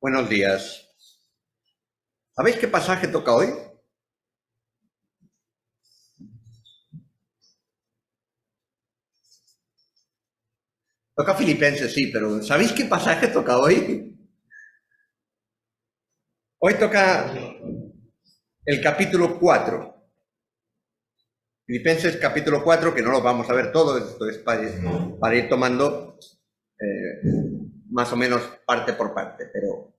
Buenos días. ¿Sabéis qué pasaje toca hoy? Toca Filipenses, sí, pero ¿sabéis qué pasaje toca hoy? Hoy toca el capítulo 4. Filipenses capítulo 4, que no lo vamos a ver todo, esto es para ir tomando más o menos parte por parte, pero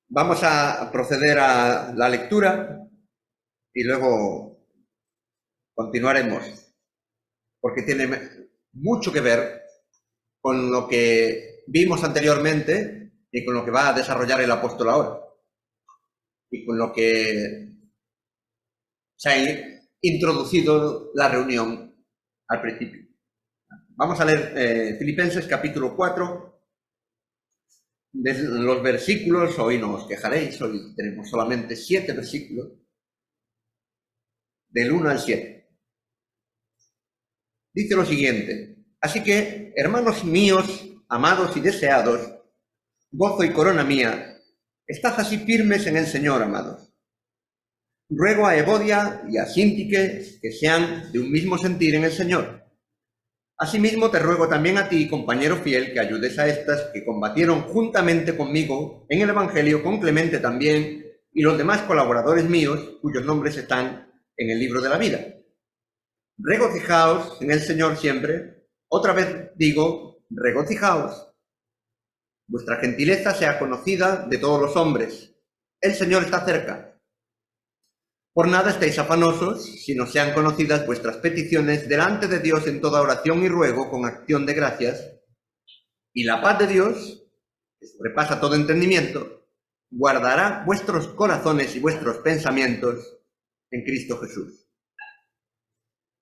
vamos a proceder a la lectura y luego continuaremos, porque tiene mucho que ver con lo que vimos anteriormente y con lo que va a desarrollar el apóstol ahora, y con lo que se ha introducido la reunión al principio. Vamos a leer Filipenses capítulo 4, de los versículos, hoy no os quejaréis, hoy tenemos solamente 7 versículos, del 1 al 7. Dice lo siguiente: así que, hermanos míos, amados y deseados, gozo y corona mía, estad así firmes en el Señor, amados. Ruego a Evodia y a Síntique que sean de un mismo sentir en el Señor. Asimismo te ruego también a ti, compañero fiel, que ayudes a estas que combatieron juntamente conmigo en el Evangelio, con Clemente también, y los demás colaboradores míos, cuyos nombres están en el libro de la vida. Regocijaos en el Señor siempre. Otra vez digo, regocijaos. Vuestra gentileza sea conocida de todos los hombres. El Señor está cerca. Por nada estéis afanosos, sino sean conocidas vuestras peticiones delante de Dios en toda oración y ruego con acción de gracias, y la paz de Dios, que sobrepasa todo entendimiento, guardará vuestros corazones y vuestros pensamientos en Cristo Jesús.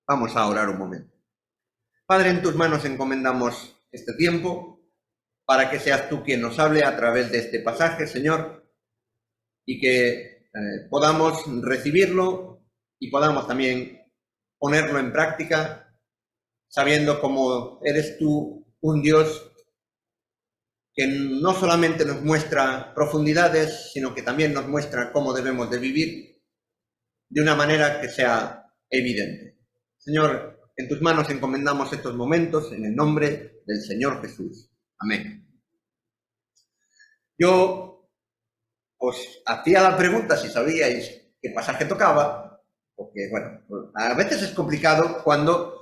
Vamos a orar un momento. Padre, en tus manos encomendamos este tiempo, para que seas tú quien nos hable a través de este pasaje, Señor, y que podamos recibirlo y podamos también ponerlo en práctica, sabiendo cómo eres tú un Dios que no solamente nos muestra profundidades, sino que también nos muestra cómo debemos de vivir de una manera que sea evidente. Señor, en tus manos encomendamos estos momentos en el nombre del Señor Jesús. Amén. Yo os hacía la pregunta si sabíais qué pasaje tocaba, porque, bueno, a veces es complicado cuando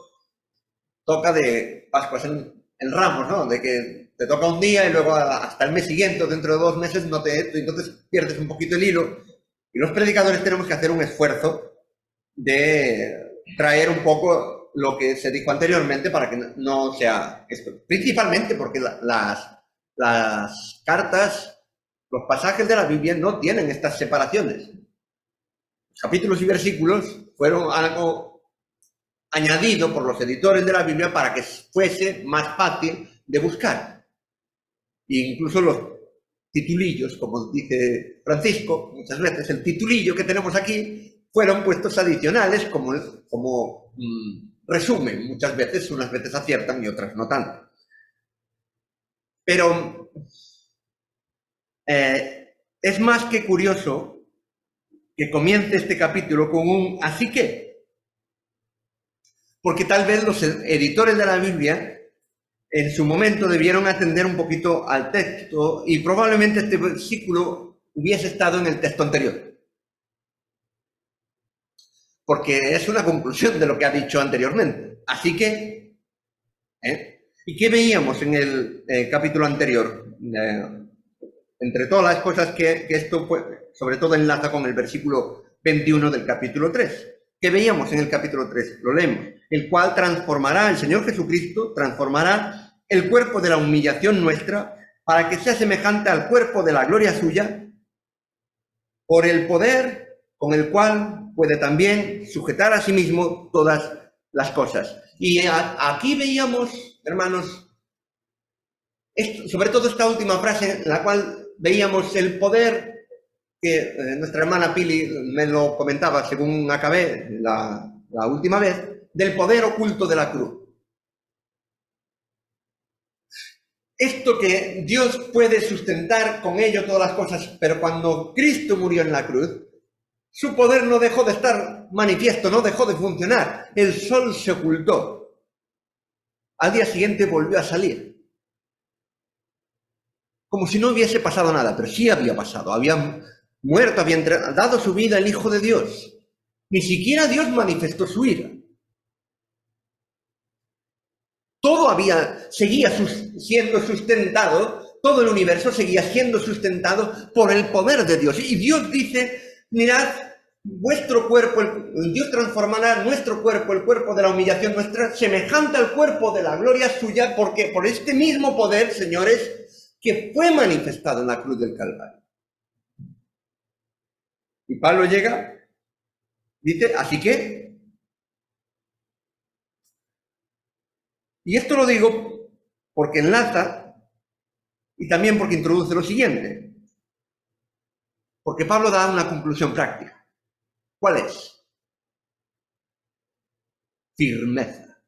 toca de Pascuas en Ramos, ¿no? De que te toca un día y luego hasta el mes siguiente o dentro de 2 meses entonces pierdes un poquito el hilo. Y los predicadores tenemos que hacer un esfuerzo de traer un poco lo que se dijo anteriormente para que no sea esto. Principalmente porque las cartas, los pasajes de la Biblia no tienen estas separaciones. Los capítulos y versículos fueron algo añadido por los editores de la Biblia para que fuese más fácil de buscar. E incluso los titulillos, como dice Francisco, muchas veces el titulillo que tenemos aquí fueron puestos adicionales como resumen. Muchas veces, unas veces aciertan y otras no tanto. Pero es más que curioso que comience este capítulo con un así que, porque tal vez los editores de la Biblia en su momento debieron atender un poquito al texto y probablemente este versículo hubiese estado en el texto anterior, porque es una conclusión de lo que ha dicho anteriormente. Así que, ¿y qué veíamos en el capítulo anterior? Entre todas las cosas que esto, sobre todo, enlaza con el versículo 21 del capítulo 3. ¿Qué veíamos en el capítulo 3? Lo leemos. El cual transformará, el Señor Jesucristo, transformará el cuerpo de la humillación nuestra para que sea semejante al cuerpo de la gloria suya, por el poder con el cual puede también sujetar a sí mismo todas las cosas. Y aquí veíamos, hermanos, sobre todo esta última frase en la cual veíamos el poder que nuestra hermana Pili me lo comentaba según acabé la última vez, del poder oculto de la cruz. Esto que Dios puede sustentar con ello todas las cosas, pero cuando Cristo murió en la cruz, su poder no dejó de estar manifiesto, no dejó de funcionar. El sol se ocultó. Al día siguiente volvió a salir. Como si no hubiese pasado nada, pero sí había pasado. Había muerto, había dado su vida el Hijo de Dios. Ni siquiera Dios manifestó su ira. Todo seguía siendo sustentado, todo el universo seguía siendo sustentado por el poder de Dios. Y Dios dice, mirad, vuestro cuerpo, Dios transformará nuestro cuerpo, el cuerpo de la humillación nuestra, semejante al cuerpo de la gloria suya, porque por este mismo poder, señores, que fue manifestado en la cruz del Calvario. Y Pablo llega, dice, así que... Y esto lo digo porque enlaza y también porque introduce lo siguiente. Porque Pablo da una conclusión práctica. ¿Cuál es? Firmeza.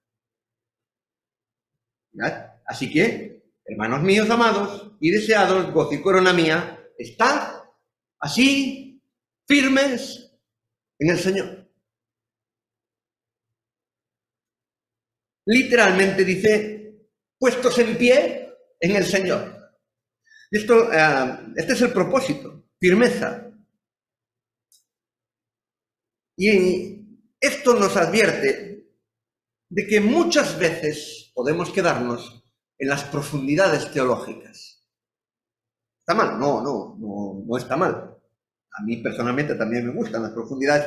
¿Verdad? Así que, hermanos míos amados y deseados, gozo y corona mía, estad así firmes en el Señor. Literalmente dice, puestos en pie en el Señor. Este es el propósito, firmeza. Y esto nos advierte de que muchas veces podemos quedarnos en las profundidades teológicas. ¿Está mal? No está mal. A mí personalmente también me gustan las profundidades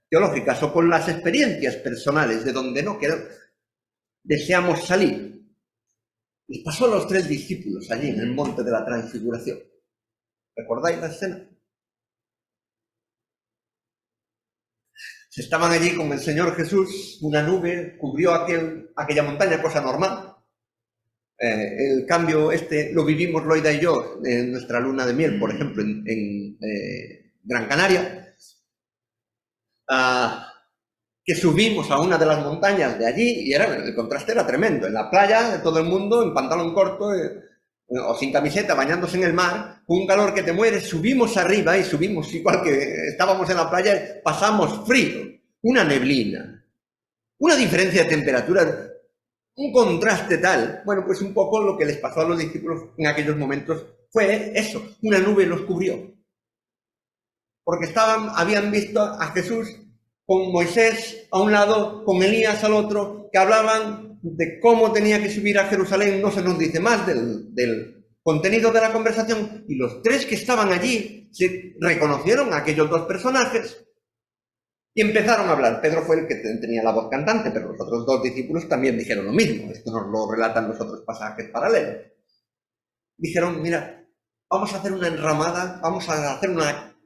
teológicas o con las experiencias personales de donde no deseamos salir. Les pasó a los 3 discípulos allí en el monte de la transfiguración. ¿Recordáis la escena? Estaban allí con el Señor Jesús, una nube cubrió aquella montaña, cosa normal. El cambio lo vivimos Loida y yo en nuestra luna de miel, por ejemplo, en Gran Canaria. Que subimos a una de las montañas de allí y el contraste era tremendo. En la playa, todo el mundo en pantalón corto o sin camiseta, bañándose en el mar, con un calor que te mueres. Subimos arriba y subimos igual que estábamos en la playa, pasamos frío, una neblina, una diferencia de temperatura, un contraste tal. Bueno, pues un poco lo que les pasó a los discípulos en aquellos momentos fue eso, una nube los cubrió. Porque habían visto a Jesús con Moisés a un lado, con Elías al otro, que hablaban de cómo tenía que subir a Jerusalén. No se nos dice más del contenido de la conversación, y los 3 que estaban allí se reconocieron a aquellos 2 personajes y empezaron a hablar. Pedro fue el que tenía la voz cantante, pero los otros 2 discípulos también dijeron lo mismo. Esto nos lo relatan los otros pasajes paralelos. Dijeron, mira, vamos a hacer una enramada, vamos a hacer una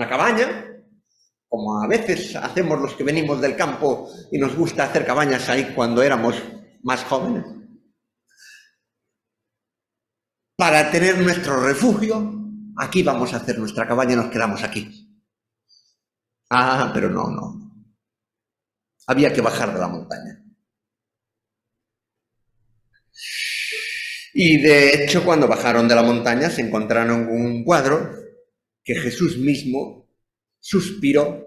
cabaña, como a veces hacemos los que venimos del campo y nos gusta hacer cabañas ahí cuando éramos más jóvenes, para tener nuestro refugio. Aquí vamos a hacer nuestra cabaña y nos quedamos aquí. Pero no. Había que bajar de la montaña. Y de hecho, cuando bajaron de la montaña se encontraron con un cuadro que Jesús mismo suspiró,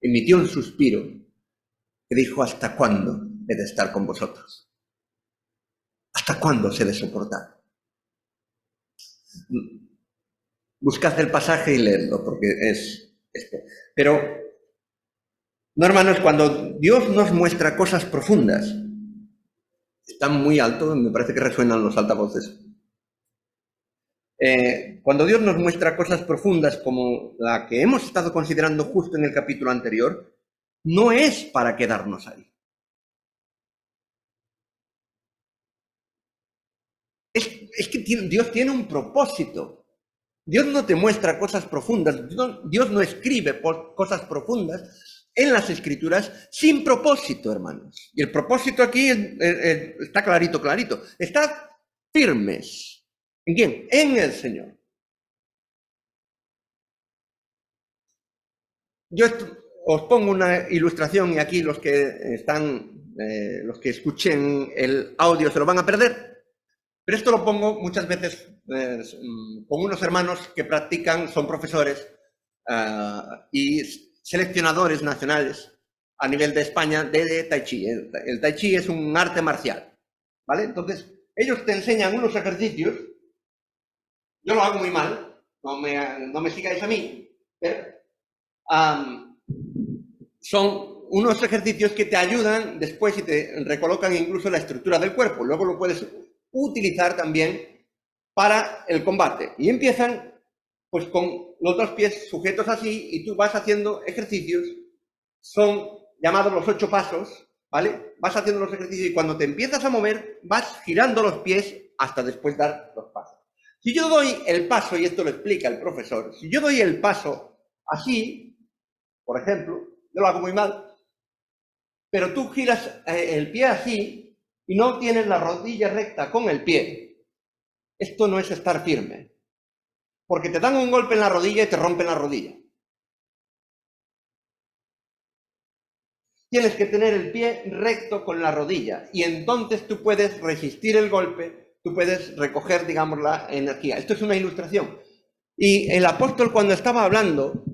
emitió un suspiro, que dijo, ¿hasta cuándo he de estar con vosotros? ¿Hasta cuándo se he de soportar? Buscad el pasaje y leedlo, porque es esto. Pero, no, hermanos, cuando Dios nos muestra cosas profundas, están muy alto, me parece que resuenan los altavoces. Cuando Dios nos muestra cosas profundas como la que hemos estado considerando justo en el capítulo anterior, no es para quedarnos ahí. Es que Dios tiene un propósito. Dios no te muestra cosas profundas, Dios no escribe cosas profundas en las Escrituras sin propósito, hermanos. Y el propósito aquí está clarito, clarito. Estad firmes. ¿En quién? En el Señor. Yo os pongo una ilustración y aquí los que escuchen el audio se lo van a perder. Pero esto lo pongo muchas veces con unos hermanos que practican, son profesores y seleccionadores nacionales a nivel de España de Tai Chi. El Tai Chi es un arte marcial, ¿vale? Entonces, ellos te enseñan unos ejercicios, yo lo hago muy mal, no me sigáis a mí, pero son unos ejercicios que te ayudan después y te recolocan incluso la estructura del cuerpo. Luego lo puedes utilizar también para el combate. Y empiezan pues con los dos pies sujetos así y tú vas haciendo ejercicios, son llamados los 8 pasos, ¿vale? Vas haciendo los ejercicios y cuando te empiezas a mover vas girando los pies hasta después dar los pasos. Si yo doy el paso, y esto lo explica el profesor, si yo doy el paso así, por ejemplo, yo lo hago muy mal, pero tú giras el pie así y no tienes la rodilla recta con el pie. Esto no es estar firme, porque te dan un golpe en la rodilla y te rompen la rodilla. Tienes que tener el pie recto con la rodilla y entonces tú puedes resistir el golpe, tú puedes recoger, digamos, la energía. Esto es una ilustración. Y el apóstol, cuando estaba hablando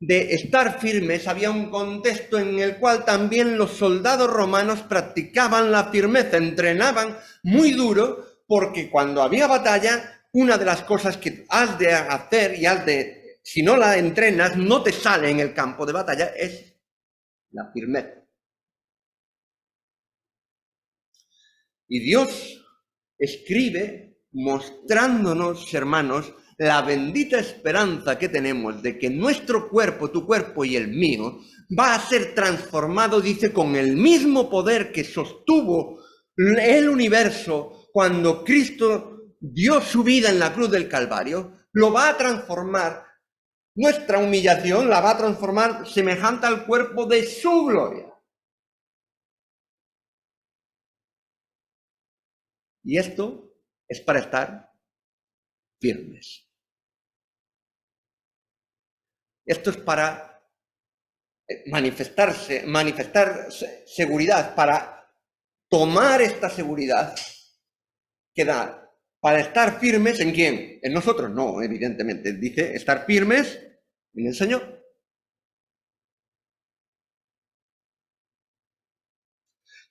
de estar firmes, había un contexto en el cual también los soldados romanos practicaban la firmeza, entrenaban muy duro, porque cuando había batalla, una de las cosas que has de hacer y si no la entrenas, no te sale en el campo de batalla, es la firmeza. Y Dios escribe mostrándonos, hermanos, la bendita esperanza que tenemos de que nuestro cuerpo, tu cuerpo y el mío, va a ser transformado, dice, con el mismo poder que sostuvo el universo cuando Cristo dio su vida en la cruz del Calvario, lo va a transformar, nuestra humillación la va a transformar semejante al cuerpo de su gloria. Y esto es para estar firmes. Esto es para manifestar seguridad, para tomar esta seguridad que da, para estar firmes ¿en quién? En nosotros, no, evidentemente. Dice estar firmes en el Señor.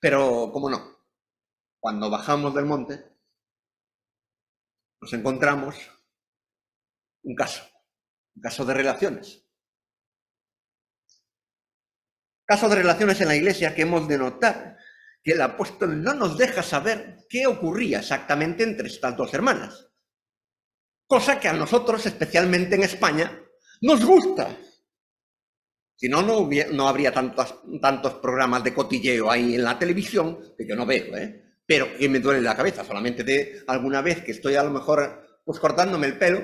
Pero, ¿cómo no? Cuando bajamos del monte, nos encontramos un caso de relaciones. Caso de relaciones en la iglesia que hemos de notar que el apóstol no nos deja saber qué ocurría exactamente entre estas dos hermanas. Cosa que a nosotros, especialmente en España, nos gusta. Si no, no habría tantos programas de cotilleo ahí en la televisión, que yo no veo, pero que me duele la cabeza. Solamente de alguna vez que estoy a lo mejor pues cortándome el pelo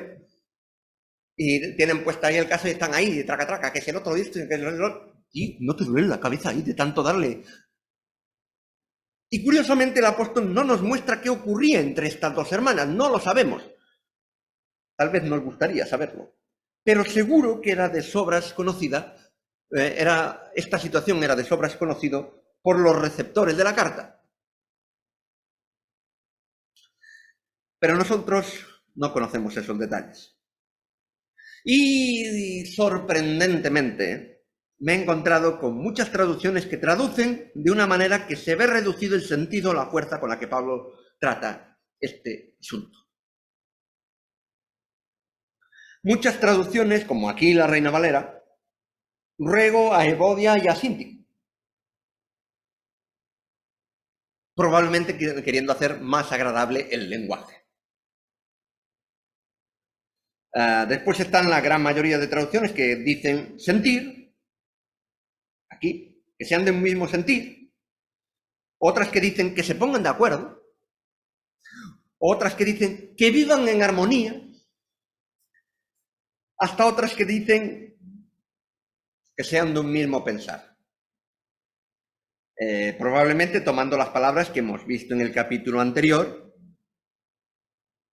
y tienen puesta ahí el caso y están ahí, traca, traca, que es el otro disco, que es el otro. Y no te duele la cabeza ahí de tanto darle. Y curiosamente el apóstol no nos muestra qué ocurría entre estas dos hermanas, no lo sabemos. Tal vez nos gustaría saberlo, pero seguro que era de sobras conocida, esta situación era de sobras conocido por los receptores de la carta. Pero nosotros no conocemos esos detalles. Y sorprendentemente me he encontrado con muchas traducciones que traducen de una manera que se ve reducido el sentido o la fuerza con la que Pablo trata este asunto. Muchas traducciones, como aquí la Reina Valera, ruego a Evodia y a Síntico. Probablemente queriendo hacer más agradable el lenguaje. Después están la gran mayoría de traducciones que dicen sentir, aquí, que sean del mismo sentir. Otras que dicen que se pongan de acuerdo. Otras que dicen que vivan en armonía. Hasta otras que dicen que sean de un mismo pensar. probablemente tomando las palabras que hemos visto en el capítulo anterior,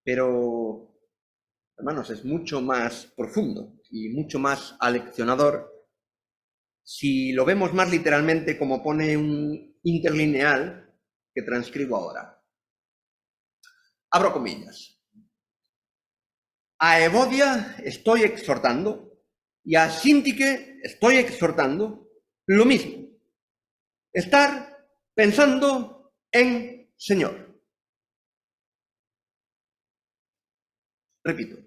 pero, hermanos, es mucho más profundo y mucho más aleccionador si lo vemos más literalmente, como pone un interlineal que transcribo ahora. Abro comillas. A Evodia estoy exhortando y a Síntique estoy exhortando lo mismo. Estar pensando en Señor. Repito.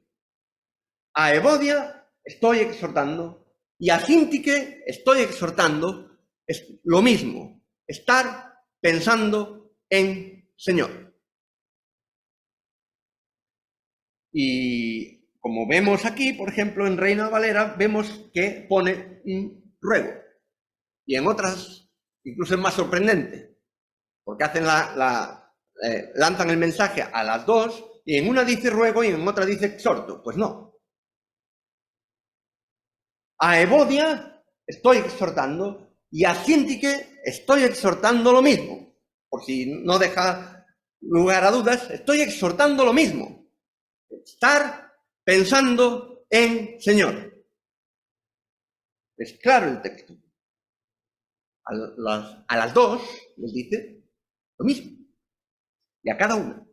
A Evodia estoy exhortando y a Síntique estoy exhortando es lo mismo. Estar pensando en Señor. Y como vemos aquí, por ejemplo, en Reina Valera, vemos que pone un ruego. Y en otras, incluso es más sorprendente, porque hacen lanzan el mensaje a las dos, y en una dice ruego y en otra dice exhorto. Pues no. A Evodia estoy exhortando y a Síntique estoy exhortando lo mismo. Por si no deja lugar a dudas, estoy exhortando lo mismo. Estar pensando en Señor. Es claro el texto. A las dos les dice lo mismo. Y a cada una.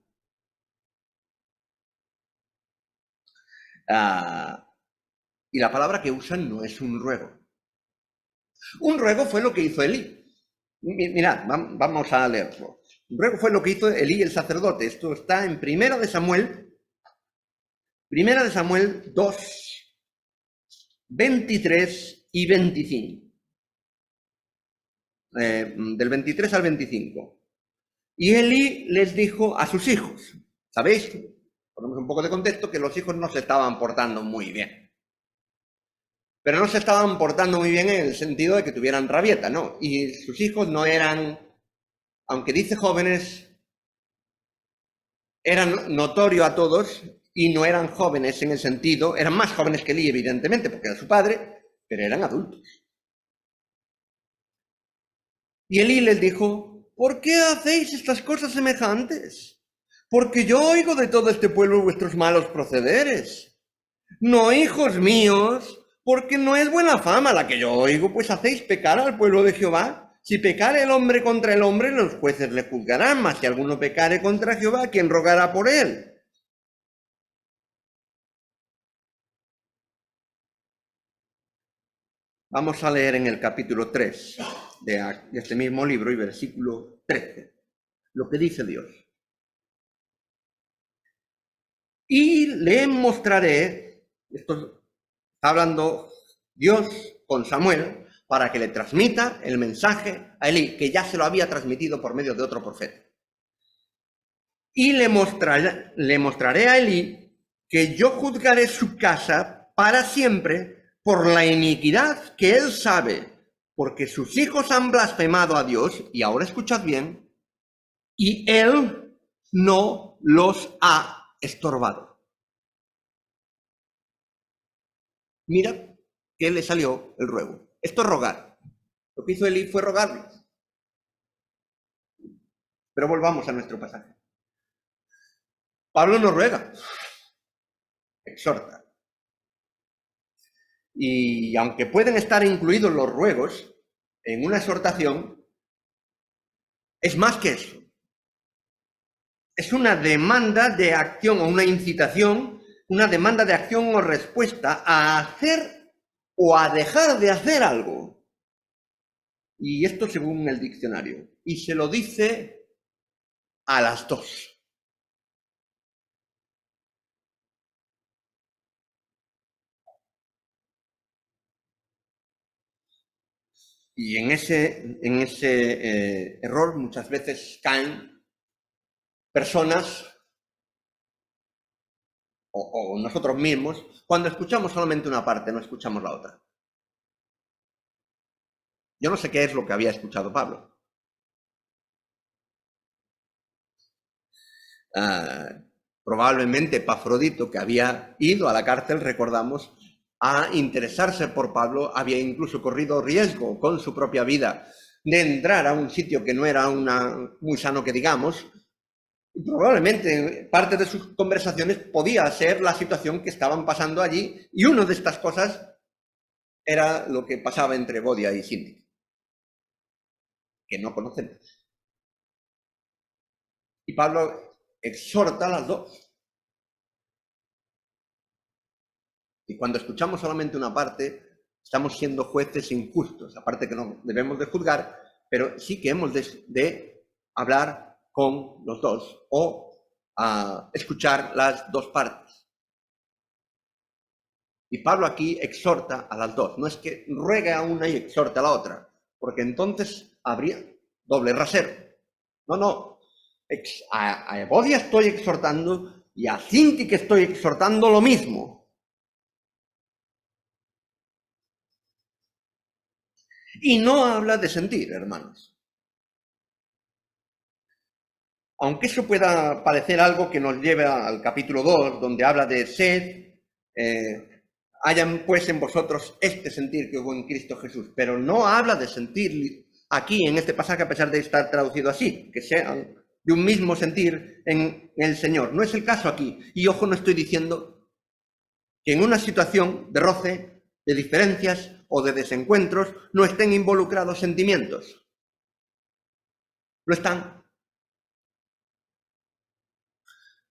Y la palabra que usan no es un ruego. Un ruego fue lo que hizo Elí. Mirad, vamos a leerlo. Un ruego fue lo que hizo Elí el sacerdote. Esto está en Primera de Samuel 2, 23 y 25. Del 23 al 25. Y Elí les dijo a sus hijos, ¿sabéis? Ponemos un poco de contexto, que los hijos no se estaban portando muy bien. Pero no se estaban portando muy bien en el sentido de que tuvieran rabieta, ¿no? Y sus hijos no eran, aunque dice jóvenes, eran notorio a todos y no eran jóvenes en el sentido, eran más jóvenes que Elí, evidentemente, porque era su padre, pero eran adultos. Y Elí les dijo, ¿por qué hacéis estas cosas semejantes? Porque yo oigo de todo este pueblo vuestros malos procederes. No, hijos míos, porque no es buena fama la que yo oigo, pues hacéis pecar al pueblo de Jehová. Si pecare el hombre contra el hombre, los jueces le juzgarán, mas si alguno pecare contra Jehová, ¿quién rogará por él? Vamos a leer en el capítulo 3 de este mismo libro y versículo 13, lo que dice Dios. Y le mostraré, esto está hablando Dios con Samuel, para que le transmita el mensaje a Elí, que ya se lo había transmitido por medio de otro profeta. Y le mostraré a Elí que yo juzgaré su casa para siempre por la iniquidad que él sabe, porque sus hijos han blasfemado a Dios, y ahora escuchad bien, y él no los ha estorbado. Mira que le salió el ruego. Esto es rogar. Lo que hizo Elí fue rogarles. Pero volvamos a nuestro pasaje. Pablo no ruega, exhorta. Y aunque pueden estar incluidos los ruegos en una exhortación, es más que eso. Es una demanda de acción o una incitación, una demanda de acción o respuesta a hacer o a dejar de hacer algo. Y esto según el diccionario. Y se lo dice a las dos. Y en ese error muchas veces caen personas o nosotros mismos cuando escuchamos solamente una parte, no escuchamos la otra. Yo no sé qué es lo que había escuchado Pablo. Probablemente Epafrodito, que había ido a la cárcel, recordamos, a interesarse por Pablo, había incluso corrido riesgo con su propia vida de entrar a un sitio que no era muy sano que digamos. Y probablemente parte de sus conversaciones podía ser la situación que estaban pasando allí, y una de estas cosas era lo que pasaba entre Bodia y Sinti, que no conocemos. Y Pablo exhorta a las dos. Y cuando escuchamos solamente una parte, estamos siendo jueces injustos. Aparte que no debemos de juzgar, pero sí que hemos de hablar con los dos o escuchar las dos partes. Y Pablo aquí exhorta a las dos. No es que ruegue a una y exhorte a la otra, porque entonces habría doble rasero. No. A Evodia estoy exhortando y a Sinti que estoy exhortando lo mismo. Y no habla de sentir, hermanos. Aunque eso pueda parecer algo que nos lleva al capítulo 2, donde habla de sed, hayan pues en vosotros este sentir que hubo en Cristo Jesús, pero no habla de sentir aquí en este pasaje, a pesar de estar traducido así, que sean de un mismo sentir en el Señor. No es el caso aquí. Y ojo, no estoy diciendo que en una situación de roce, de diferencias o de desencuentros no estén involucrados sentimientos. Lo están.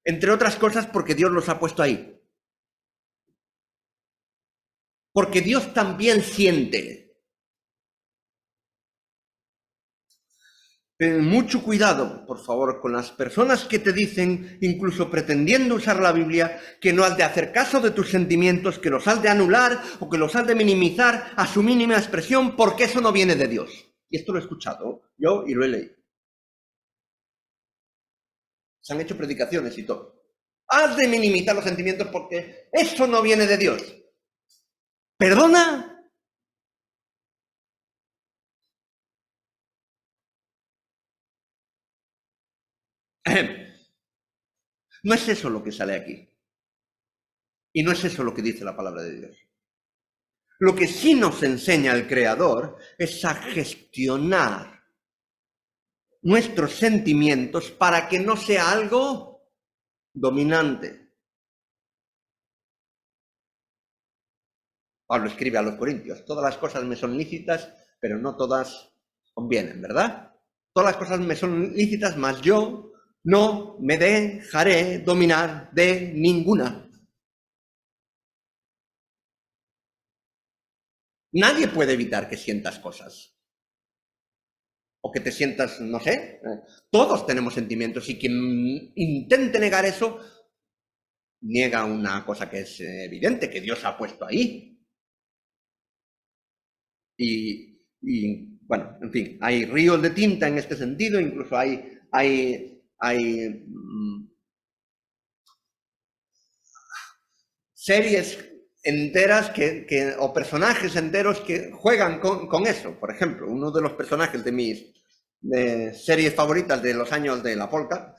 Entre otras cosas porque Dios los ha puesto ahí. Porque Dios también siente. Ten mucho cuidado, por favor, con las personas que te dicen, incluso pretendiendo usar la Biblia, que no has de hacer caso de tus sentimientos, que los has de anular o que los has de minimizar a su mínima expresión, porque eso no viene de Dios. Y esto lo he escuchado yo y lo he leído. Se han hecho predicaciones y todo. Has de minimizar los sentimientos porque eso no viene de Dios. ¿Perdona? No es eso lo que sale aquí. Y no es eso lo que dice la palabra de Dios. Lo que sí nos enseña el Creador es a gestionar nuestros sentimientos para que no sea algo dominante. Pablo escribe a los Corintios, todas las cosas me son lícitas, pero no todas convienen, ¿verdad? Todas las cosas me son lícitas, mas yo no me dejaré dominar de ninguna. Nadie puede evitar que sientas cosas. O que te sientas, no sé, todos tenemos sentimientos y quien intente negar eso, niega una cosa que es evidente, que Dios ha puesto ahí. Y bueno, en fin, hay ríos de tinta en este sentido, incluso hay series enteras o personajes enteros que juegan con eso. Por ejemplo, uno de los personajes de mis series favoritas de los años de la polka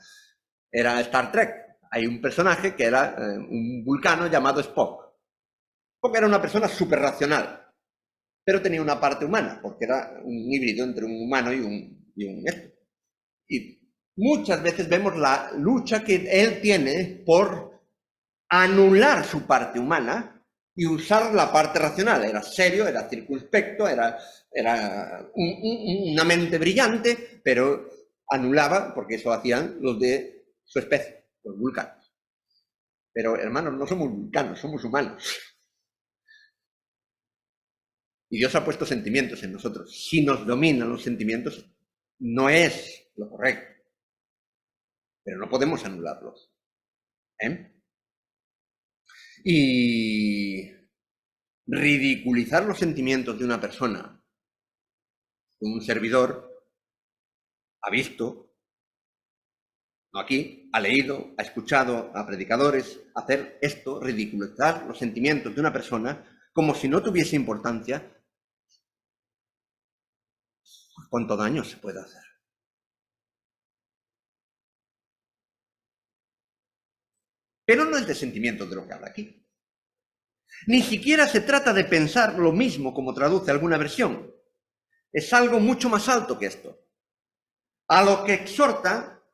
era Star Trek. Hay un personaje que era un vulcano llamado Spock. Spock era una persona súper racional, pero tenía una parte humana, porque era un híbrido entre un humano y un esto. Y muchas veces vemos la lucha que él tiene por anular su parte humana y usar la parte racional. Era serio, era circunspecto, era una mente brillante, pero anulaba, porque eso hacían los de su especie, los vulcanos. Pero, hermanos, no somos vulcanos, somos humanos. Y Dios ha puesto sentimientos en nosotros. Si nos dominan los sentimientos, no es lo correcto. Pero no podemos anularlos. Y ridiculizar los sentimientos de una persona, de un servidor, ha visto, no aquí, ha leído, ha escuchado a predicadores hacer esto, ridiculizar los sentimientos de una persona como si no tuviese importancia. ¿Cuánto daño se puede hacer? Pero no es de sentimientos de lo que habla aquí. Ni siquiera se trata de pensar lo mismo como traduce alguna versión. es algo mucho más alto que esto. A lo que exhorta,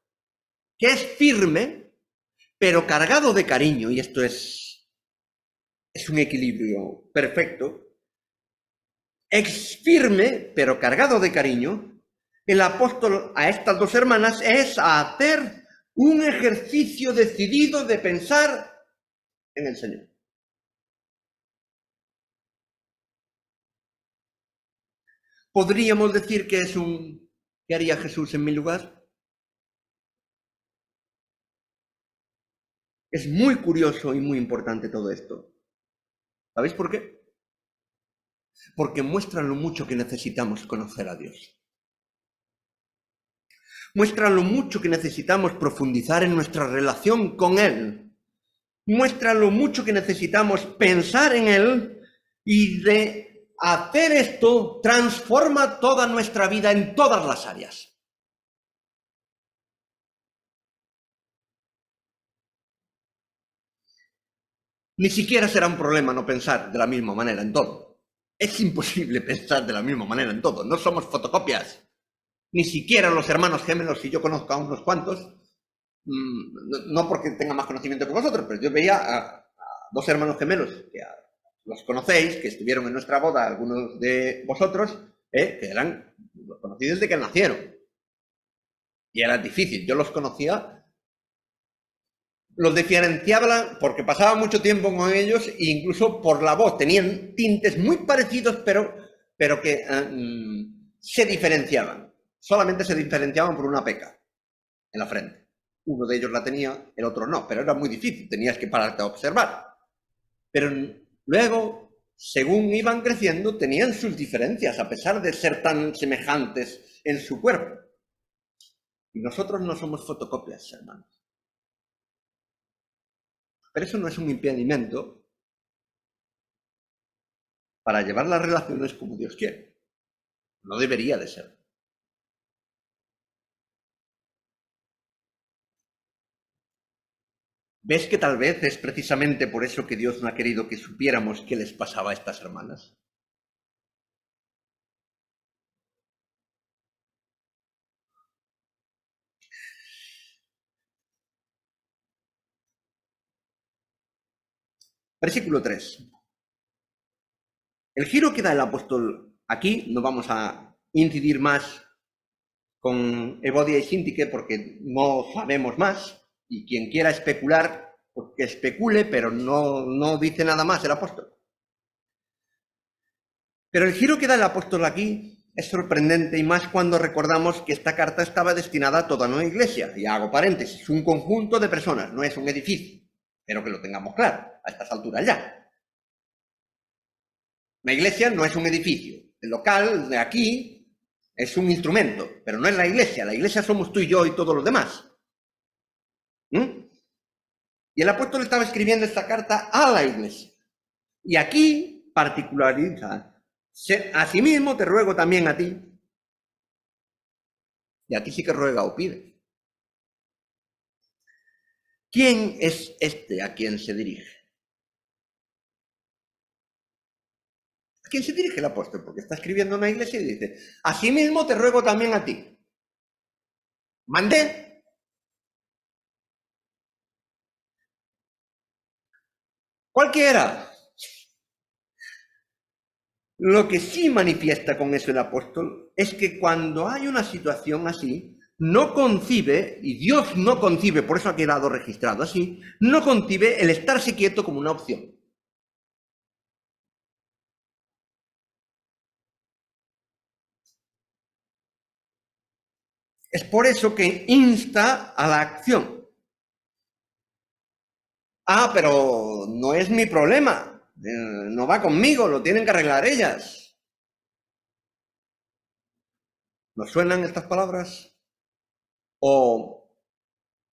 que es firme, pero cargado de cariño, y esto es un equilibrio perfecto. Es firme, pero cargado de cariño. El apóstol a estas dos hermanas es a hacer un ejercicio decidido de pensar en el Señor. ¿Podríamos decir que es ¿qué haría Jesús en mi lugar? Es muy curioso y muy importante todo esto. ¿Sabéis por qué? Porque muestra lo mucho que necesitamos conocer a Dios. Muestra lo mucho que necesitamos profundizar en nuestra relación con Él. Muestra lo mucho que necesitamos pensar en Él, y de hacer esto transforma toda nuestra vida en todas las áreas. Ni siquiera será un problema no pensar de la misma manera en todo. Es imposible pensar de la misma manera en todo. No somos fotocopias. Ni siquiera los hermanos gemelos, si yo conozco a unos cuantos, no porque tenga más conocimiento que vosotros, pero yo veía a dos hermanos gemelos, que los conocéis, que estuvieron en nuestra boda, algunos de vosotros, que eran, los conocí desde que nacieron. Y era difícil. Yo los conocía, los diferenciaba porque pasaba mucho tiempo con ellos, e incluso por la voz. Tenían tintes muy parecidos, pero que se diferenciaban. Solamente se diferenciaban por una peca en la frente. Uno de ellos la tenía, el otro no, pero era muy difícil, tenías que pararte a observar. Pero luego, según iban creciendo, tenían sus diferencias, a pesar de ser tan semejantes en su cuerpo. Y nosotros no somos fotocopias, hermanos. Pero eso no es un impedimento para llevar las relaciones como Dios quiere. No debería de ser. ¿Ves que tal vez es precisamente por eso que Dios no ha querido que supiéramos qué les pasaba a estas hermanas? Versículo 3. El giro que da el apóstol aquí, no vamos a incidir más con Evodia y Sintique porque no sabemos más, y quien quiera especular, pues que especule, pero no dice nada más el apóstol. Pero el giro que da el apóstol aquí es sorprendente, y más cuando recordamos que esta carta estaba destinada a toda una iglesia. Y hago paréntesis, un conjunto de personas, no es un edificio. Espero que lo tengamos claro a estas alturas ya. Una iglesia no es un edificio. El local de aquí es un instrumento, pero no es la iglesia. La iglesia somos tú y yo y todos los demás. Y el apóstol estaba escribiendo esta carta a la iglesia. Y aquí particulariza: asimismo te ruego también a ti. Y aquí sí que ruega o pide. ¿Quién es este a quien se dirige? ¿A quién se dirige el apóstol? Porque está escribiendo a una iglesia y dice: asimismo te ruego también a ti. Mandé. Cualquiera. Lo que sí manifiesta con eso el apóstol es que cuando hay una situación así, no concibe, y Dios no concibe, por eso ha quedado registrado así, no concibe el estarse quieto como una opción. Es por eso que insta a la acción. Pero no es mi problema, no va conmigo, lo tienen que arreglar ellas. ¿Nos suenan estas palabras? ¿O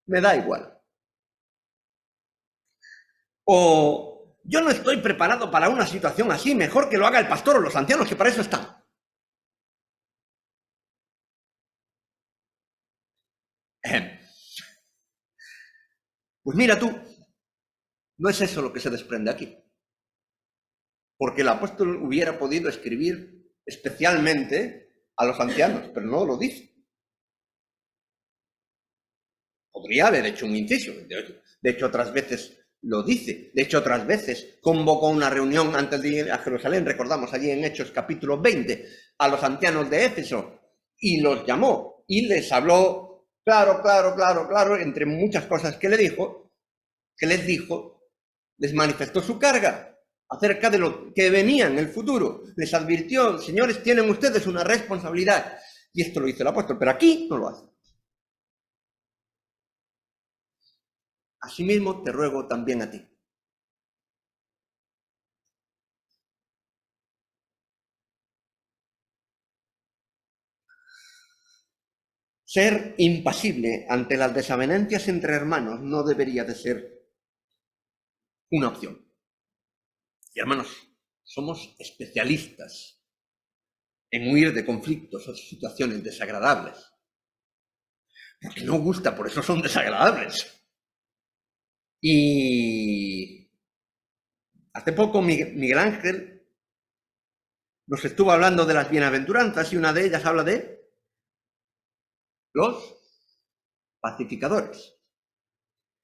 me da igual? ¿O yo no estoy preparado para una situación así, mejor que lo haga el pastor o los ancianos, que para eso están? Pues mira tú, no es eso lo que se desprende aquí. Porque el apóstol hubiera podido escribir especialmente a los ancianos, pero no lo dice. Podría haber hecho un inciso. De hecho, otras veces lo dice. De hecho, otras veces convocó una reunión antes de ir a Jerusalén. Recordamos allí en Hechos capítulo 20 a los ancianos de Éfeso y los llamó y les habló claro, entre muchas cosas que les dijo, les manifestó su carga acerca de lo que venía en el futuro. Les advirtió, señores, tienen ustedes una responsabilidad. Y esto lo hizo el apóstol, pero aquí no lo hace. Asimismo, te ruego también a ti. Ser impasible ante las desavenencias entre hermanos no debería de ser una opción. Y hermanos, somos especialistas en huir de conflictos o situaciones desagradables. Porque no gusta, por eso son desagradables. Y hace poco Miguel Ángel nos estuvo hablando de las bienaventuranzas y una de ellas habla de los pacificadores.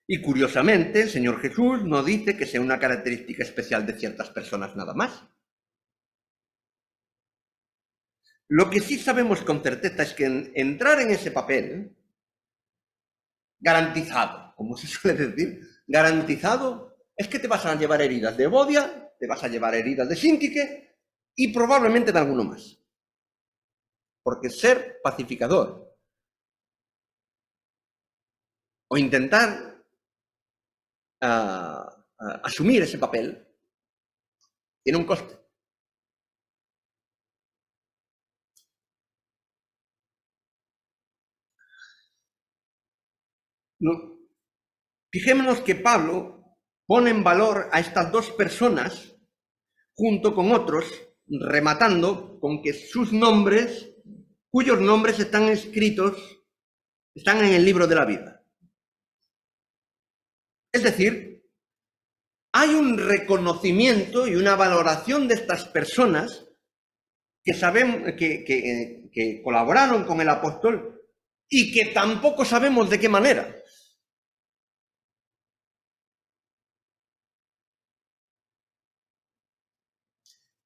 Y curiosamente, el Señor Jesús no dice que sea una característica especial de ciertas personas nada más. Lo que sí sabemos con certeza es que entrar en ese papel, garantizado, como se suele decir, garantizado, es que te vas a llevar heridas de Bodia, te vas a llevar heridas de Síntique y probablemente de alguno más. Porque ser pacificador o intentar asumir ese papel tiene un coste. No. Fijémonos que Pablo pone en valor a estas dos personas junto con otros, rematando con que sus nombres, cuyos nombres están escritos, están en el libro de la vida. Es decir, hay un reconocimiento y una valoración de estas personas que sabemos que colaboraron con el apóstol y que tampoco sabemos de qué manera.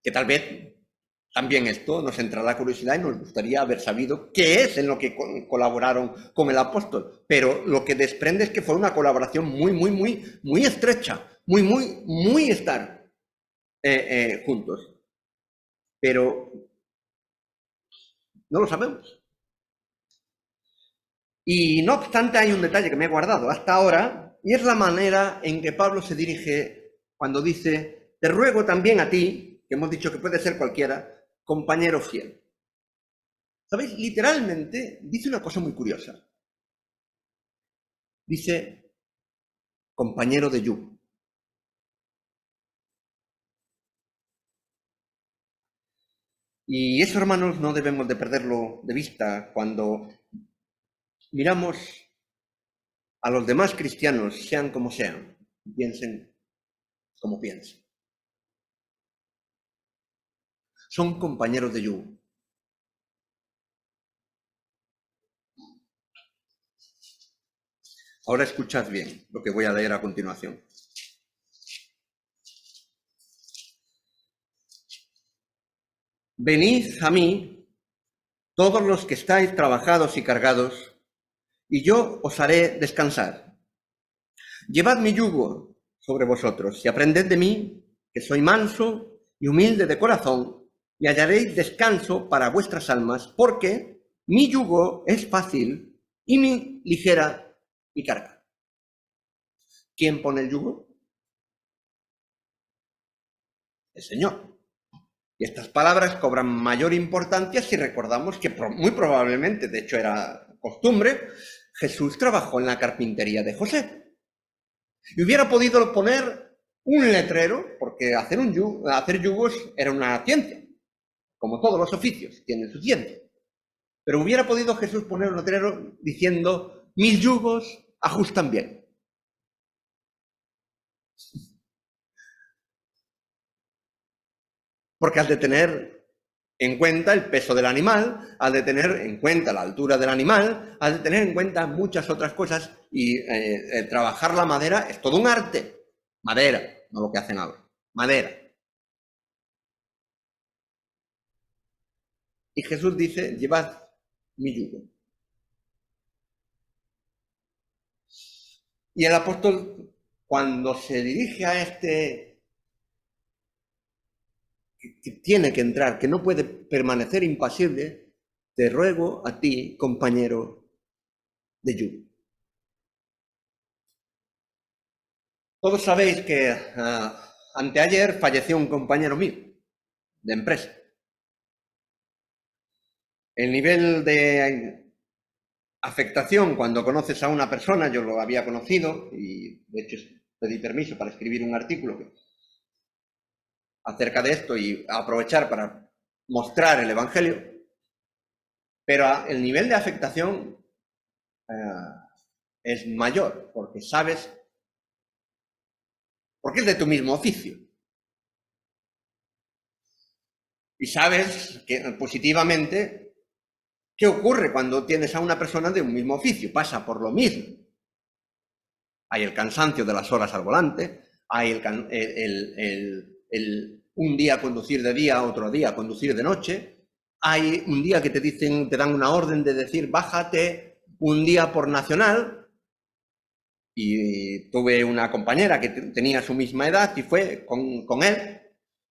Que tal vez también esto nos entra la curiosidad y nos gustaría haber sabido qué es en lo que colaboraron con el apóstol, pero lo que desprende es que fue una colaboración muy estrecha, muy estar juntos. Pero no lo sabemos. Y no obstante, hay un detalle que me he guardado hasta ahora, y es la manera en que Pablo se dirige cuando dice, te ruego también a ti, que hemos dicho que puede ser cualquiera, compañero fiel. ¿Sabéis? Literalmente dice una cosa muy curiosa. Dice, compañero de yugo. Y eso, hermanos, no debemos de perderlo de vista cuando miramos a los demás cristianos, sean como sean, piensen como piensen. Son compañeros de yugo. Ahora escuchad bien lo que voy a leer a continuación. Venid a mí, todos los que estáis trabajados y cargados, y yo os haré descansar. Llevad mi yugo sobre vosotros y aprended de mí, que soy manso y humilde de corazón, y hallaréis descanso para vuestras almas, porque mi yugo es fácil y mi ligera mi carga. ¿Quién pone el yugo? El Señor. Y estas palabras cobran mayor importancia si recordamos que muy probablemente, de hecho era costumbre, Jesús trabajó en la carpintería de José. Y hubiera podido poner un letrero, porque hacer yugos era una ciencia, como todos los oficios, tienen su ciencia. Pero hubiera podido Jesús poner un letrero diciendo, mis yugos ajustan bien. Porque has de tener en cuenta el peso del animal, has de tener en cuenta la altura del animal, has de tener en cuenta muchas otras cosas y trabajar la madera es todo un arte. Madera, no lo que hacen ahora, madera. Y Jesús dice, llevad mi yugo. Y el apóstol, cuando se dirige a este que tiene que entrar, que no puede permanecer impasible, te ruego a ti, compañero de yugo. Todos sabéis que anteayer falleció un compañero mío de empresa. El nivel de afectación cuando conoces a una persona, yo lo había conocido y de hecho pedí permiso para escribir un artículo acerca de esto y aprovechar para mostrar el Evangelio, pero el nivel de afectación es mayor porque sabes, porque es de tu mismo oficio. Y sabes que positivamente qué ocurre cuando tienes a una persona de un mismo oficio, pasa por lo mismo. Hay el cansancio de las horas al volante, hay un día conducir de día, otro día conducir de noche, hay un día que te dan una orden de decir bájate un día por nacional, y tuve una compañera que tenía su misma edad y fue con él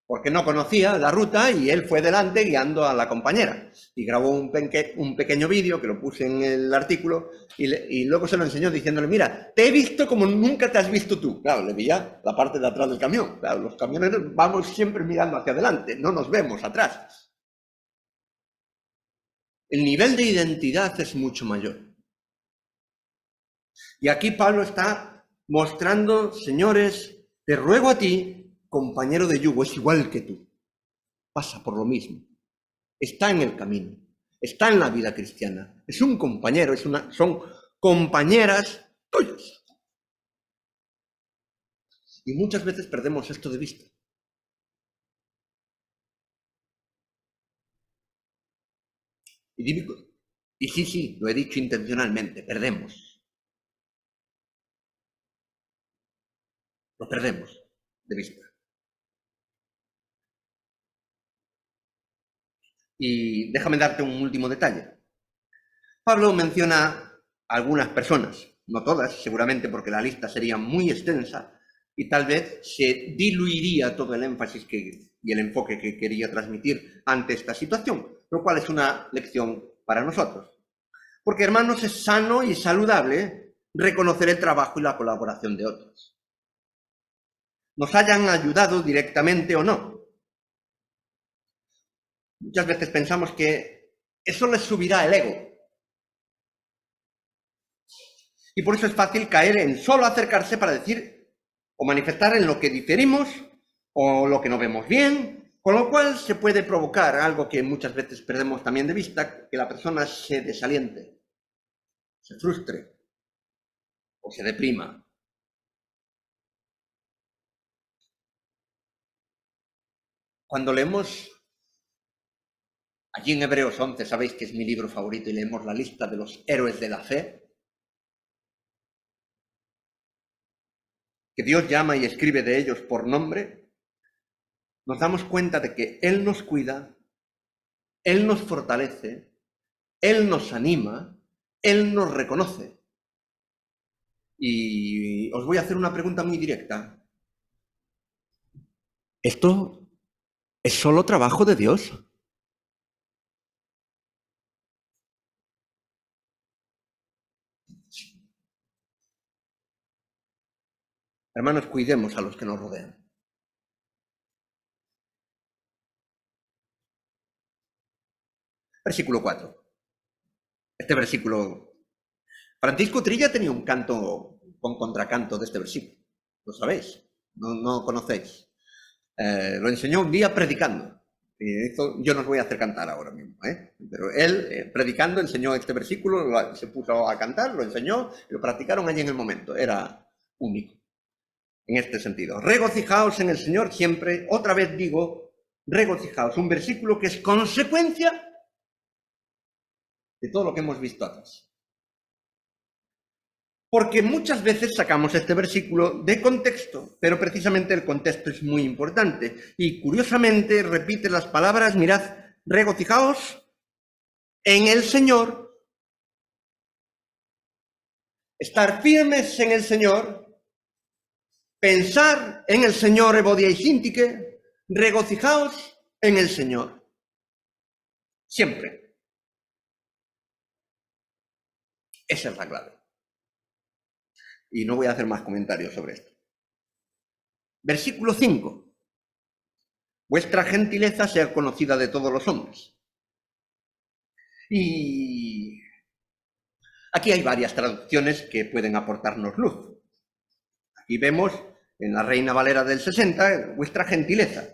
porque no conocía la ruta y él fue delante guiando a la compañera y grabó un pequeño vídeo que lo puse en el artículo y luego se lo enseñó diciéndole, mira, te he visto como nunca te has visto tú. Claro, le veía la parte de atrás del camión. Claro, los camioneros vamos siempre mirando hacia adelante, no nos vemos atrás. El nivel de identidad es mucho mayor. Y aquí Pablo está mostrando, señores, te ruego a ti, compañero de yugo, es igual que tú, pasa por lo mismo, está en el camino, está en la vida cristiana, es un compañero, son compañeras tuyas. Y muchas veces perdemos esto de vista. Y sí, lo he dicho intencionalmente, perdemos. Lo perdemos de vista. Y déjame darte un último detalle. Pablo menciona a algunas personas, no todas, seguramente porque la lista sería muy extensa y tal vez se diluiría todo el énfasis y el enfoque que quería transmitir ante esta situación, lo cual es una lección para nosotros. Porque, hermanos, es sano y saludable reconocer el trabajo y la colaboración de otros, nos hayan ayudado directamente o no. Muchas veces pensamos que eso les subirá el ego. Y por eso es fácil caer en solo acercarse para decir o manifestar en lo que diferimos o lo que no vemos bien, con lo cual se puede provocar algo que muchas veces perdemos también de vista, que la persona se desaliente, se frustre o se deprima. Cuando leemos allí en Hebreos 11, sabéis que es mi libro favorito, y leemos la lista de los héroes de la fe, que Dios llama y escribe de ellos por nombre, nos damos cuenta de que Él nos cuida, Él nos fortalece, Él nos anima, Él nos reconoce. Y os voy a hacer una pregunta muy directa. ¿Esto es solo trabajo de Dios? Hermanos, cuidemos a los que nos rodean. Versículo 4. Este versículo... Francisco Trilla tenía un canto con contracanto de este versículo. ¿Lo sabéis? No conocéis. Lo enseñó un día predicando. Y esto yo no os voy a hacer cantar ahora mismo, pero él, predicando, enseñó este versículo, se puso a cantar, lo enseñó, y lo practicaron allí en el momento. Era único en este sentido. Regocijaos en el Señor siempre. Otra vez digo, regocijaos, un versículo que es consecuencia de todo lo que hemos visto atrás. Porque muchas veces sacamos este versículo de contexto, pero precisamente el contexto es muy importante. Y curiosamente repite las palabras, mirad, regocijaos en el Señor, estar firmes en el Señor, pensar en el Señor, Evodia y Síntique, regocijaos en el Señor. Siempre. Esa es la clave. Y no voy a hacer más comentarios sobre esto. Versículo 5. Vuestra gentileza sea conocida de todos los hombres. Y aquí hay varias traducciones que pueden aportarnos luz. Aquí vemos en la Reina Valera del 60, vuestra gentileza.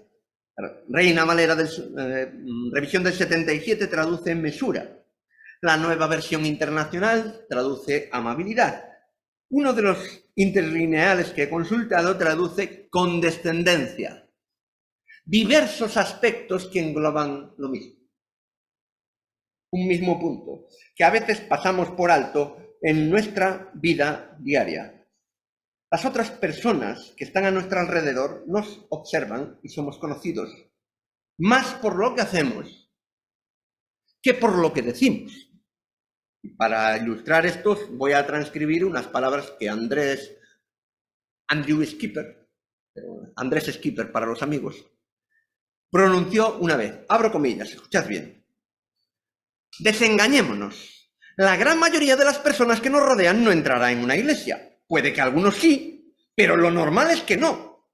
Reina Valera revisión del 77 traduce mesura. La Nueva Versión Internacional traduce amabilidad. Uno de los interlineales que he consultado traduce condescendencia. Diversos aspectos que engloban lo mismo. Un mismo punto, que a veces pasamos por alto en nuestra vida diaria. Las otras personas que están a nuestro alrededor nos observan y somos conocidos más por lo que hacemos que por lo que decimos. Y para ilustrar esto voy a transcribir unas palabras que Andrés Skipper para los amigos, pronunció una vez. Abro comillas, escuchad bien. Desengañémonos. La gran mayoría de las personas que nos rodean no entrará en una iglesia. Puede que algunos sí, pero lo normal es que no.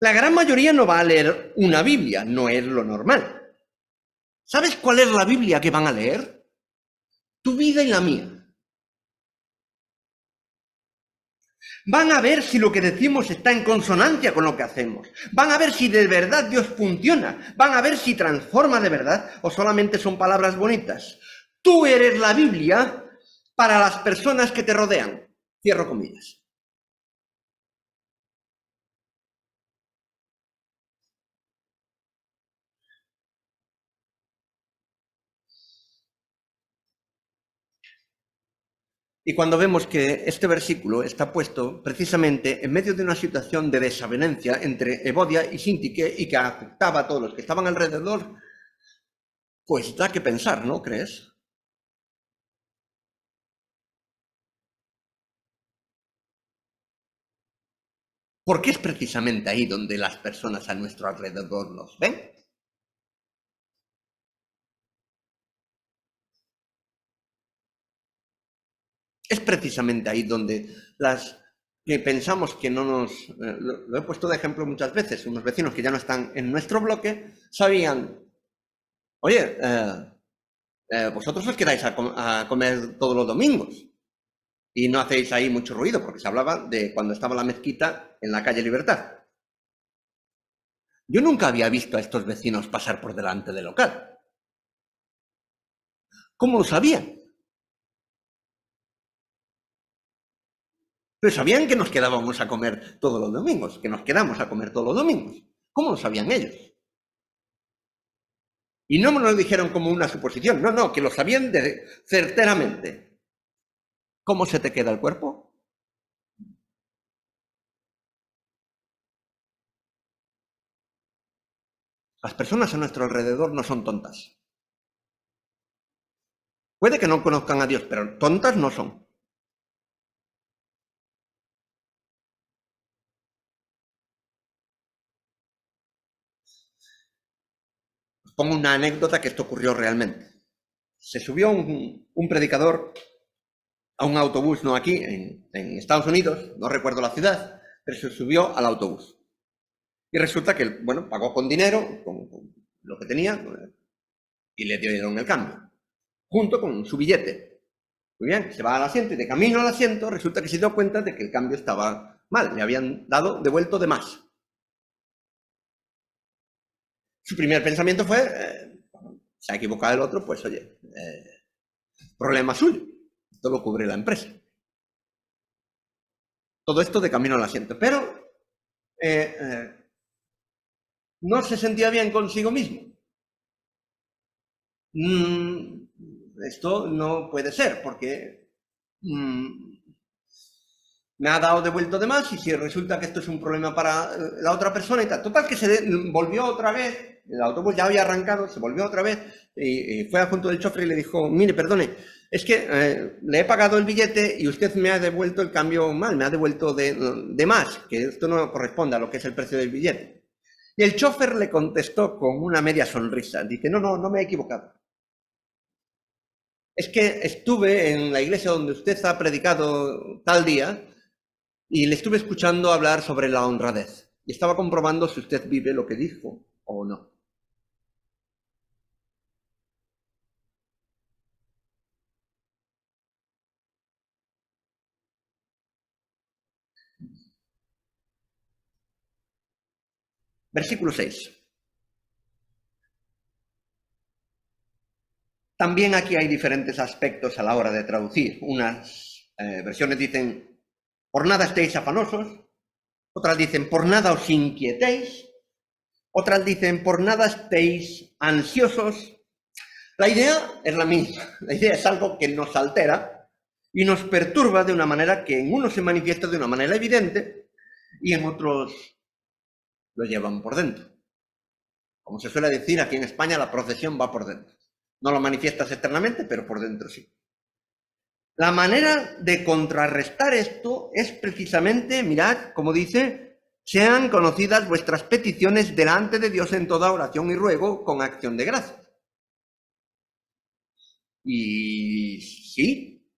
La gran mayoría no va a leer una Biblia, no es lo normal. ¿Sabes cuál es la Biblia que van a leer? Tu vida y la mía. Van a ver si lo que decimos está en consonancia con lo que hacemos. Van a ver si de verdad Dios funciona. Van a ver si transforma de verdad o solamente son palabras bonitas. Tú eres la Biblia para las personas que te rodean. Cierro comillas. Y cuando vemos que este versículo está puesto precisamente en medio de una situación de desavenencia entre Evodia y Síntique y que afectaba a todos los que estaban alrededor, pues da que pensar, ¿no crees? Porque es precisamente ahí donde las personas a nuestro alrededor nos ven. Es precisamente ahí donde las que pensamos que no nos... lo he puesto de ejemplo muchas veces, unos vecinos que ya no están en nuestro bloque sabían, oye, vosotros os quedáis a comer todos los domingos y no hacéis ahí mucho ruido, porque se hablaba de cuando estaba la mezquita en la calle Libertad. Yo nunca había visto a estos vecinos pasar por delante del local. ¿Cómo lo sabían? Pero sabían que nos quedábamos a comer todos los domingos, que nos quedamos a comer todos los domingos. ¿Cómo lo sabían ellos? Y no me lo dijeron como una suposición, no, que lo sabían certeramente. ¿Cómo se te queda el cuerpo? Las personas a nuestro alrededor no son tontas. Puede que no conozcan a Dios, pero tontas no son. Os pongo una anécdota que esto ocurrió realmente. Se subió un predicador a un autobús, no aquí, en Estados Unidos, no recuerdo la ciudad, pero se subió al autobús. Y resulta que, bueno, pagó con dinero, con lo que tenía, y le dieron el cambio, junto con su billete. Muy bien, se va al asiento y de camino al asiento resulta que se dio cuenta de que el cambio estaba mal, le habían dado devuelto de más. Su primer pensamiento fue, se ha equivocado el otro, pues oye, problema suyo, esto lo cubre la empresa. Todo esto de camino al asiento, pero no se sentía bien consigo mismo. Esto no puede ser, porque me ha dado devuelto de más y si resulta que esto es un problema para la otra persona y tal. Total, que se volvió otra vez, el autobús ya había arrancado, se volvió otra vez y fue junto del chofer y le dijo, mire, perdone, es que le he pagado el billete y usted me ha devuelto el cambio mal, me ha devuelto de más, que esto no corresponde a lo que es el precio del billete. Y el chofer le contestó con una media sonrisa, dice, no me he equivocado. Es que estuve en la iglesia donde usted ha predicado tal día y le estuve escuchando hablar sobre la honradez. Y estaba comprobando si usted vive lo que dijo o no. Versículo 6. También aquí hay diferentes aspectos a la hora de traducir. Unas versiones dicen, por nada estéis afanosos. Otras dicen, por nada os inquietéis. Otras dicen, por nada estéis ansiosos. La idea es la misma. La idea es algo que nos altera y nos perturba de una manera que en unos se manifiesta de una manera evidente y en otros lo llevan por dentro. Como se suele decir aquí en España, la procesión va por dentro. No lo manifiestas externamente, pero por dentro sí. La manera de contrarrestar esto es precisamente, mirad, como dice, sean conocidas vuestras peticiones delante de Dios en toda oración y ruego con acción de gracias. Y sí,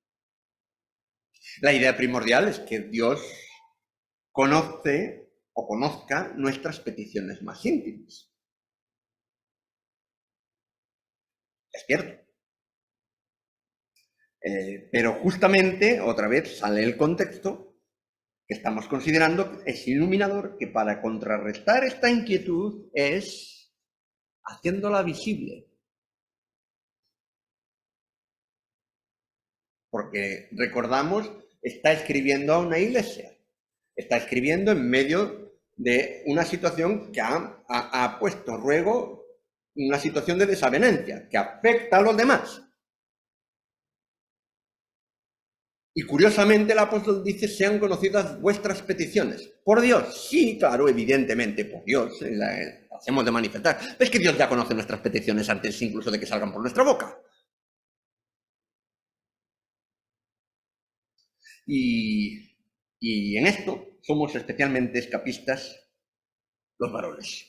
la idea primordial es que Dios conoce o conozca nuestras peticiones más íntimas. Es cierto. Pero justamente, otra vez, sale el contexto que estamos considerando, es iluminador, que para contrarrestar esta inquietud es haciéndola visible. Porque, recordamos, está escribiendo a una iglesia, está escribiendo en medio de una situación que ha puesto ruego una situación de desavenencia, que afecta a los demás. Y curiosamente el apóstol dice, sean conocidas vuestras peticiones. Por Dios, sí, claro, evidentemente, por Dios, hacemos de manifestar. Es que Dios ya conoce nuestras peticiones antes incluso de que salgan por nuestra boca. Y en esto somos especialmente escapistas los varones.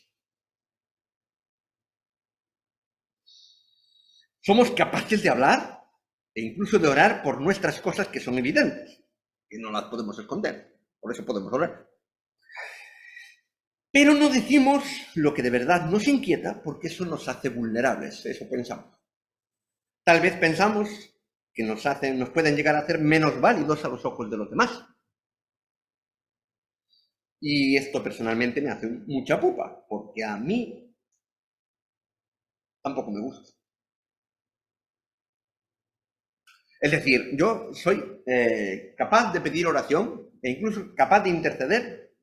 Somos capaces de hablar e incluso de orar por nuestras cosas que son evidentes, que no las podemos esconder, por eso podemos orar. Pero no decimos lo que de verdad nos inquieta porque eso nos hace vulnerables, eso pensamos. Tal vez pensamos que nos pueden llegar a hacer menos válidos a los ojos de los demás. Y esto personalmente me hace mucha pupa, porque a mí tampoco me gusta. Es decir, yo soy capaz de pedir oración e incluso capaz de interceder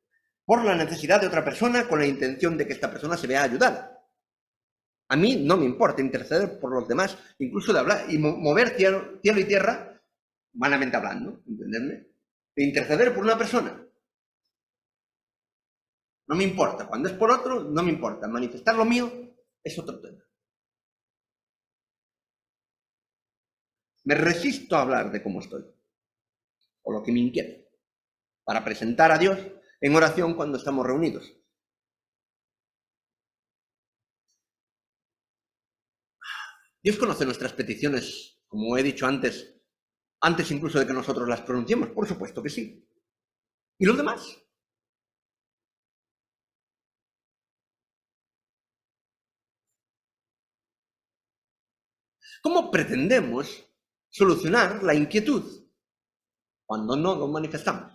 por la necesidad de otra persona con la intención de que esta persona se vea ayudada. A mí no me importa interceder por los demás, incluso de hablar y mover cielo y tierra, humanamente hablando, ¿entenderme? De interceder por una persona. No me importa. Cuando es por otro, no me importa. Manifestar lo mío es otro tema. Me resisto a hablar de cómo estoy, o lo que me inquieta, para presentar a Dios en oración cuando estamos reunidos. Dios conoce nuestras peticiones, como he dicho antes incluso de que nosotros las pronunciemos, por supuesto que sí. ¿Y los demás? ¿Cómo pretendemos solucionar la inquietud cuando no lo manifestamos?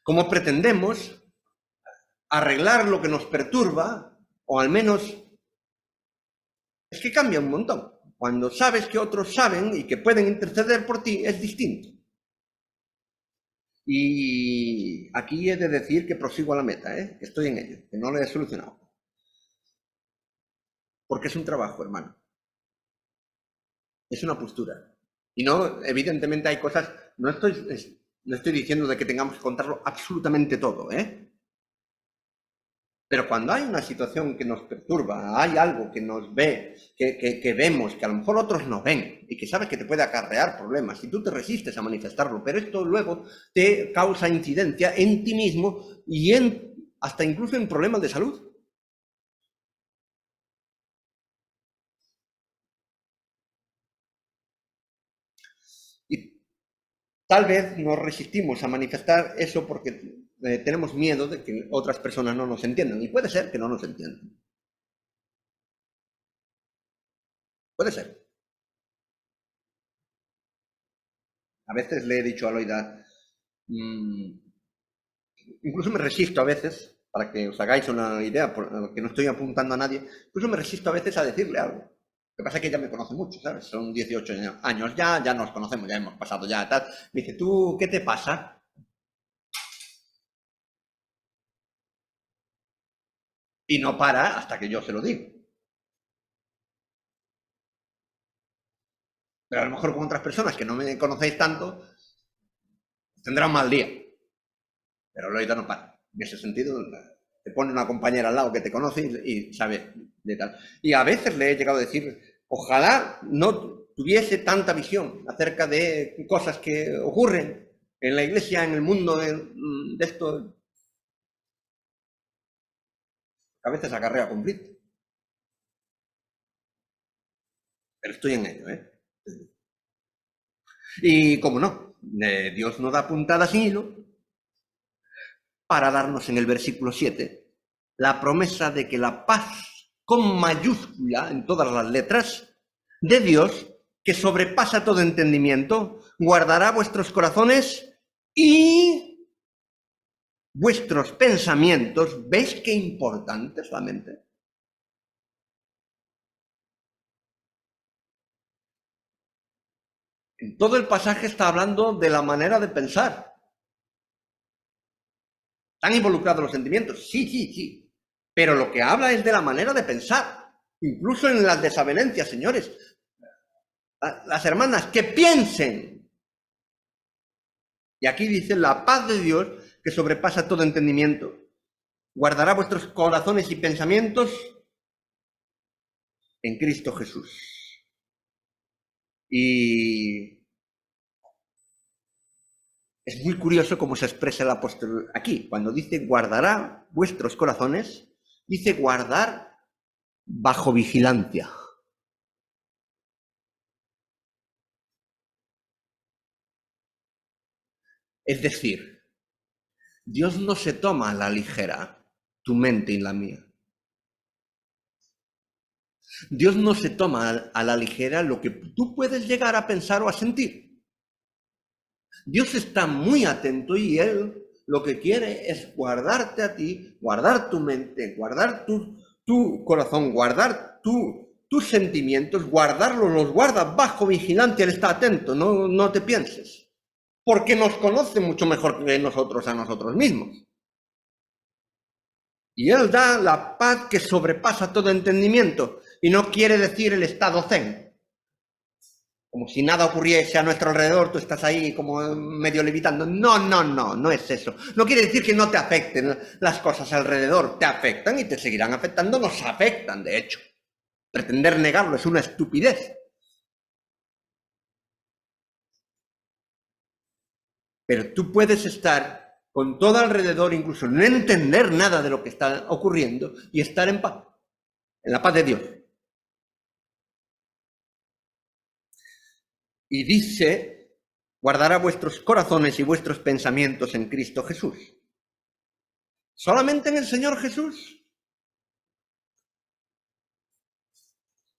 ¿Cómo pretendemos arreglar lo que nos perturba, o al menos es que cambia un montón? Cuando sabes que otros saben y que pueden interceder por ti, es distinto. Y aquí he de decir que prosigo a la meta, que estoy en ello, que no lo he solucionado. Porque es un trabajo, hermano. Es una postura. Y no, evidentemente hay cosas, no estoy diciendo de que tengamos que contarlo absolutamente todo, Pero cuando hay una situación que nos perturba, hay algo que nos ve, que vemos, que a lo mejor otros no ven y que sabes que te puede acarrear problemas y tú te resistes a manifestarlo, pero esto luego te causa incidencia en ti mismo y hasta incluso en problemas de salud. Y tal vez nos resistimos a manifestar eso porque tenemos miedo de que otras personas no nos entiendan. Y puede ser que no nos entiendan. Puede ser. A veces le he dicho a Loida, incluso me resisto a veces, para que os hagáis una idea, porque no estoy apuntando a nadie, incluso me resisto a veces a decirle algo. Lo que pasa es que ella me conoce mucho, ¿sabes? Son 18 años ya nos conocemos, ya hemos pasado ya tal. Me dice, ¿tú qué te pasa? Y no para hasta que yo se lo digo. Pero a lo mejor con otras personas que no me conocéis tanto, tendrá un mal día. Pero Loida no para. En ese sentido, te pone una compañera al lado que te conoce y sabe de tal. Y a veces le he llegado a decir, ojalá no tuviese tanta visión acerca de cosas que ocurren en la iglesia, en el mundo, de esto. A veces acarrea conflicto. Pero estoy en ello, Y como no, Dios no da puntada sin hilo para darnos en el versículo 7 la promesa de que la paz con mayúscula en todas las letras de Dios, que sobrepasa todo entendimiento, guardará vuestros corazones y vuestros pensamientos. ¿Veis qué importante es la mente? En todo el pasaje está hablando de la manera de pensar. ¿Están involucrados los sentimientos? Sí, sí, sí. Pero lo que habla es de la manera de pensar. Incluso en las desavenencias, señores. Las hermanas que piensen. Y aquí dice la paz de Dios que sobrepasa todo entendimiento. Guardará vuestros corazones y pensamientos en Cristo Jesús. Y es muy curioso cómo se expresa el apóstol aquí. Cuando dice guardará vuestros corazones, dice guardar bajo vigilancia. Es decir, Dios no se toma a la ligera tu mente y la mía. Dios no se toma a la ligera lo que tú puedes llegar a pensar o a sentir. Dios está muy atento y Él lo que quiere es guardarte a ti, guardar tu mente, guardar tu corazón, guardar tus sentimientos, guardarlos, los guarda bajo vigilancia, Él está atento, no te pienses. Porque nos conoce mucho mejor que nosotros a nosotros mismos. Y Él da la paz que sobrepasa todo entendimiento. Y no quiere decir el estado zen. Como si nada ocurriese a nuestro alrededor, tú estás ahí como medio levitando. No es eso. No quiere decir que no te afecten las cosas alrededor. Te afectan y te seguirán afectando. Nos afectan, de hecho. Pretender negarlo es una estupidez. Pero tú puedes estar con todo alrededor, incluso no entender nada de lo que está ocurriendo y estar en paz, en la paz de Dios. Y dice, guardará vuestros corazones y vuestros pensamientos en Cristo Jesús. ¿Solamente en el Señor Jesús?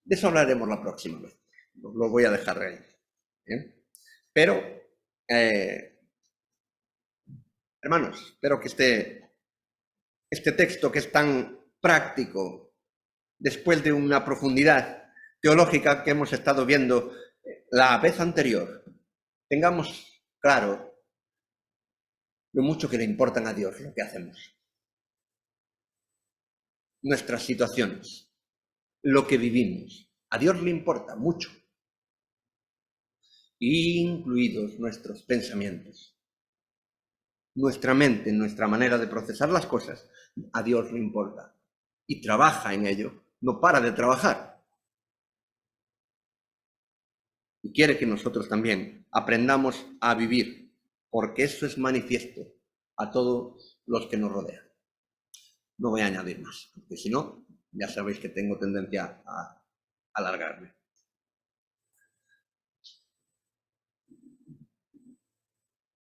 De eso hablaremos la próxima vez. Lo voy a dejar ahí. ¿Bien? Pero, hermanos, espero que este texto que es tan práctico, después de una profundidad teológica que hemos estado viendo la vez anterior, tengamos claro lo mucho que le importan a Dios lo que hacemos. Nuestras situaciones, lo que vivimos, a Dios le importa mucho, incluidos nuestros pensamientos. Nuestra mente, nuestra manera de procesar las cosas, a Dios le importa y trabaja en ello, no para de trabajar. Y quiere que nosotros también aprendamos a vivir, porque eso es manifiesto a todos los que nos rodean. No voy a añadir más, porque si no, ya sabéis que tengo tendencia a alargarme.